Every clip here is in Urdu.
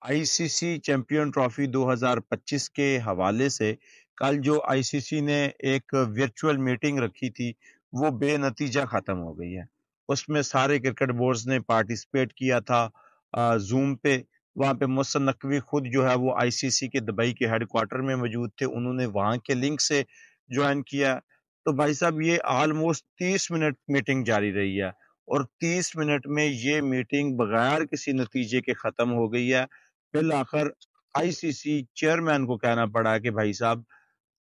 آئی سی سی چیمپئن ٹرافی 2025 کے حوالے سے کل جو آئی سی سی نے ایک ورچوئل میٹنگ رکھی تھی وہ بے نتیجہ ختم ہو گئی ہے۔ اس میں سارے کرکٹ بورڈز نے پارٹیسپیٹ کیا تھا زوم پہ۔ وہاں پہ محسن نقوی خود جو ہے وہ آئی سی سی کے دبئی کے ہیڈ کوارٹر میں موجود تھے، انہوں نے وہاں کے لنک سے جوائن کیا۔ تو بھائی صاحب یہ آلموسٹ 30 منٹ میٹنگ جاری رہی ہے، اور 30 منٹ میں یہ میٹنگ بغیر کسی نتیجے کے ختم ہو گئی ہے۔ بالآخر آئی سی سی چیئرمین کو کہنا پڑا کہ بھائی صاحب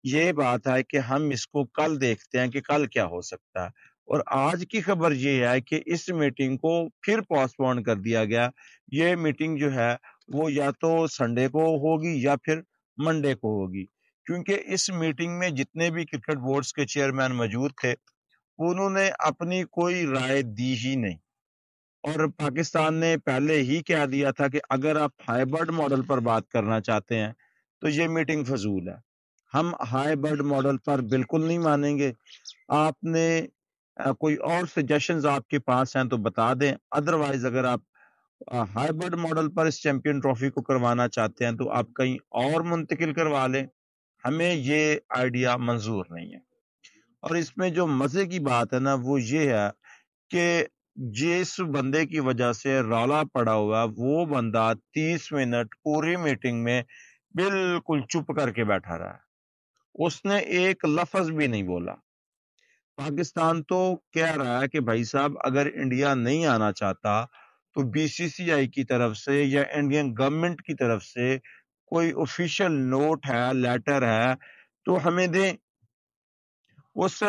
یہ بات ہے کہ ہم اس کو کل دیکھتے ہیں کہ کل کیا ہو سکتا ہے، اور آج کی خبر یہ ہے کہ اس میٹنگ کو پھر پوسٹ پون کر دیا گیا۔ یہ میٹنگ جو ہے وہ یا تو سنڈے کو ہوگی یا پھر منڈے کو ہوگی، کیونکہ اس میٹنگ میں جتنے بھی کرکٹ بورڈز کے چیئرمین موجود تھے انہوں نے اپنی کوئی رائے دی ہی نہیں، اور پاکستان نے پہلے ہی کہہ دیا تھا کہ اگر آپ ہائی برڈ ماڈل پر بات کرنا چاہتے ہیں تو یہ میٹنگ فضول ہے۔ ہم ہائی برڈ ماڈل پر بالکل نہیں مانیں گے۔ آپ نے کوئی اور سجیشنز آپ کے پاس ہیں تو بتا دیں، ادروائز اگر آپ ہائی برڈ ماڈل پر اس چیمپئن ٹرافی کو کروانا چاہتے ہیں تو آپ کہیں اور منتقل کروا لیں، ہمیں یہ آئیڈیا منظور نہیں ہے۔ اور اس میں جو مزے کی بات ہے نا وہ یہ ہے کہ جس بندے کی وجہ سے رولا پڑا ہوا وہ بندہ 30 منٹ پوری میٹنگ میں بالکل چپ کر کے بیٹھا رہا ہے، اس نے ایک لفظ بھی نہیں بولا۔ پاکستان تو کہہ رہا ہے کہ بھائی صاحب اگر انڈیا نہیں آنا چاہتا تو بی سی سی آئی کی طرف سے یا انڈین گورنمنٹ کی طرف سے کوئی آفیشیل نوٹ ہے، لیٹر ہے تو ہمیں دیں، اس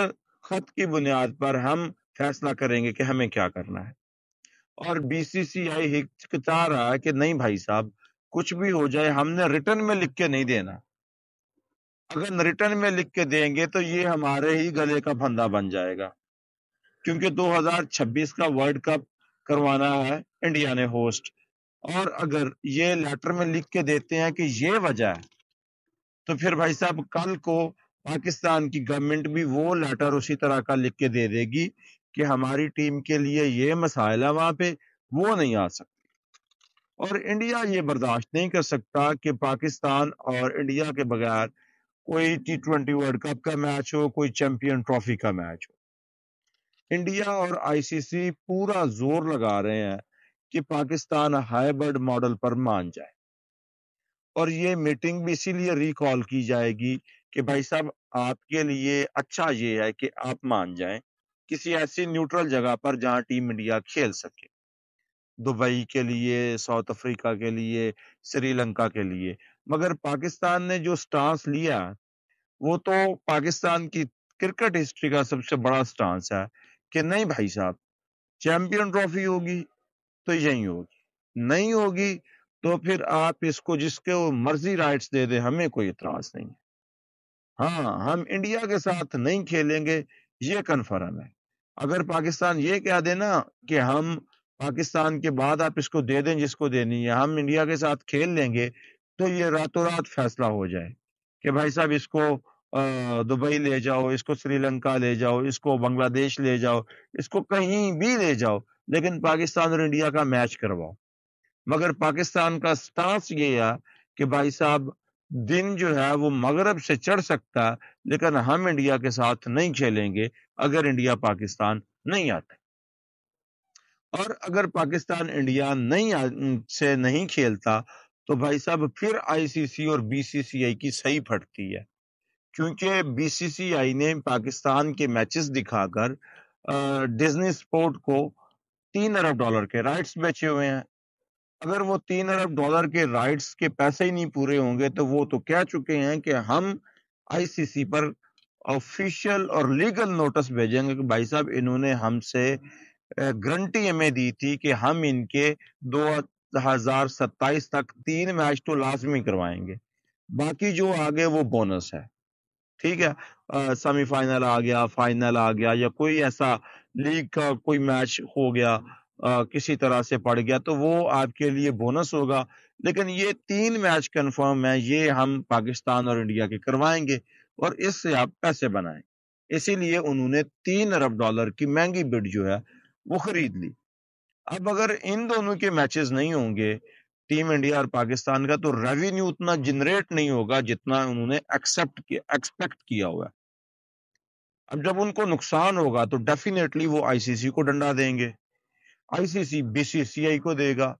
خط کی بنیاد پر ہم فیصلہ کریں گے کہ ہمیں کیا کرنا ہے۔ اور بی سی سی آئی ہچکچا رہا ہے کہ نہیں بھائی صاحب کچھ بھی ہو جائے ہم نے ریٹرن میں لکھ کے نہیں دینا، اگر ریٹرن میں لکھ کے دیں گے تو یہ ہمارے ہی گلے کا پھندا بن جائے گا، کیونکہ 2026 کا ورلڈ کپ کروانا ہے انڈیا نے ہوسٹ، اور اگر یہ لیٹر میں لکھ کے دیتے ہیں کہ یہ وجہ ہے تو پھر بھائی صاحب کل کو پاکستان کی گورنمنٹ بھی وہ لیٹر اسی طرح کا لکھ کے دے دے گی کہ ہماری ٹیم کے لیے یہ مسائل ہے وہاں پہ، وہ نہیں آ سکتی۔ اور انڈیا یہ برداشت نہیں کر سکتا کہ پاکستان اور انڈیا کے بغیر کوئی T20 ورلڈ کپ کا میچ ہو، کوئی چیمپئن ٹرافی کا میچ ہو۔ انڈیا اور آئی سی سی پورا زور لگا رہے ہیں کہ پاکستان ہائی برڈ ماڈل پر مان جائے، اور یہ میٹنگ بھی اسی لیے ریکال کی جائے گی کہ بھائی صاحب آپ کے لیے اچھا یہ ہے کہ آپ مان جائیں کسی ایسی نیوٹرل جگہ پر جہاں ٹیم انڈیا کھیل سکے، دبئی کے لیے، ساؤتھ افریقہ کے لیے، سری لنکا کے لیے۔ مگر پاکستان نے جو سٹانس لیا وہ تو پاکستان کی کرکٹ ہسٹری کا سب سے بڑا سٹانس ہے کہ نہیں بھائی صاحب چیمپئن ٹرافی ہوگی تو یہی ہوگی، نہیں ہوگی تو پھر آپ اس کو جس کے مرضی رائٹس دے دیں، ہمیں کوئی اعتراض نہیں ہے۔ ہاں ہم انڈیا کے ساتھ نہیں کھیلیں گے، یہ کنفرم ہے۔ اگر پاکستان یہ کہہ دے نا کہ ہم پاکستان کے بعد آپ اس کو دے دیں جس کو دینی ہے، ہم انڈیا کے ساتھ کھیل لیں گے، تو یہ راتوں رات فیصلہ ہو جائے کہ بھائی صاحب اس کو دبئی لے جاؤ، اس کو سری لنکا لے جاؤ، اس کو بنگلہ دیش لے جاؤ، اس کو کہیں بھی لے جاؤ، لیکن پاکستان اور انڈیا کا میچ کرواؤ۔ مگر پاکستان کا سٹانس یہ ہے کہ بھائی صاحب دن جو ہے وہ مغرب سے چڑھ سکتا ہے لیکن ہم انڈیا کے ساتھ نہیں کھیلیں گے اگر انڈیا پاکستان نہیں آتا، اور اگر پاکستان انڈیا سے نہیں کھیلتا تو بھائی صاحب پھر آئی سی سی اور بی سی سی آئی کی صحیح پھٹتی ہے، کیونکہ بی سی سی آئی نے پاکستان کے میچز دکھا کر ڈزنی سپورٹ کو $3 ارب کے رائٹس بیچے ہوئے ہیں۔ اگر وہ $3 ارب کے رائٹس کے پیسے ہی نہیں پورے ہوں گے تو وہ تو کہہ چکے ہیں کہ ہم آئی سی سی پر آفیشیل اور لیگل نوٹس بھیجیں گے کہ بھائی صاحب انہوں نے ہم سے گارنٹی ہمیں دی تھی کہ ہم ان کے 2027 تک 3 میچ تو لازمی کروائیں گے، باقی جو آگے وہ بونس ہے۔ ٹھیک ہے، سیمی فائنل آ گیا، فائنل آ گیا، یا کوئی ایسا لیگ کا کوئی میچ ہو گیا کسی طرح سے پڑ گیا تو وہ آپ کے لیے بونس ہوگا، لیکن یہ 3 میچ کنفرم ہے، یہ ہم پاکستان اور انڈیا کے کروائیں گے اور اس سے آپ پیسے بنائیں۔ اسی لیے انہوں نے $3 ارب کی مہنگی بڈ جو ہے وہ خرید لی۔ اب اگر ان دونوں کے میچز نہیں ہوں گے، ٹیم انڈیا اور پاکستان کا، تو ریونیو اتنا جنریٹ نہیں ہوگا جتنا انہوں نے ایکسپیکٹ کیا ہوا ہے۔ اب جب ان کو نقصان ہوگا تو ڈیفینیٹلی وہ آئی سی سی کو ڈنڈا دیں گے، آئی سی سی بی سی سی آئی کو دے گا،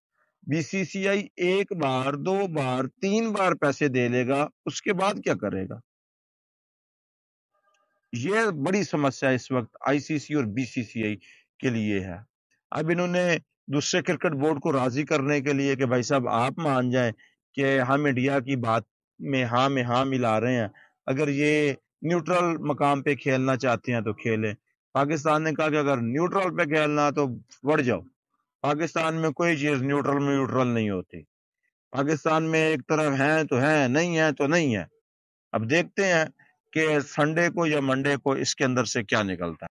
بی سی سی آئی 1 بار 2 بار 3 بار پیسے دے لے گا، اس کے بعد کیا کرے گا؟ یہ بڑی سمسیا اس وقت آئی سی سی اور بی سی سی آئی کے لیے ہے۔ اب انہوں نے دوسرے کرکٹ بورڈ کو راضی کرنے کے لیے کہ بھائی صاحب آپ مان جائیں کہ ہم انڈیا کی بات میں ہاں ملا رہے ہیں، اگر یہ نیوٹرل مقام پہ کھیلنا چاہتے ہیں تو کھیلیں۔ پاکستان نے کہا کہ اگر نیوٹرل پہ کھیلنا تو بڑھ جاؤ۔ پاکستان میں کوئی چیز نیوٹرل نہیں ہوتی، پاکستان میں ایک طرف ہیں تو ہیں، نہیں ہے تو نہیں ہے۔ اب دیکھتے ہیں کہ سنڈے کو یا منڈے کو اس کے اندر سے کیا نکلتا ہے۔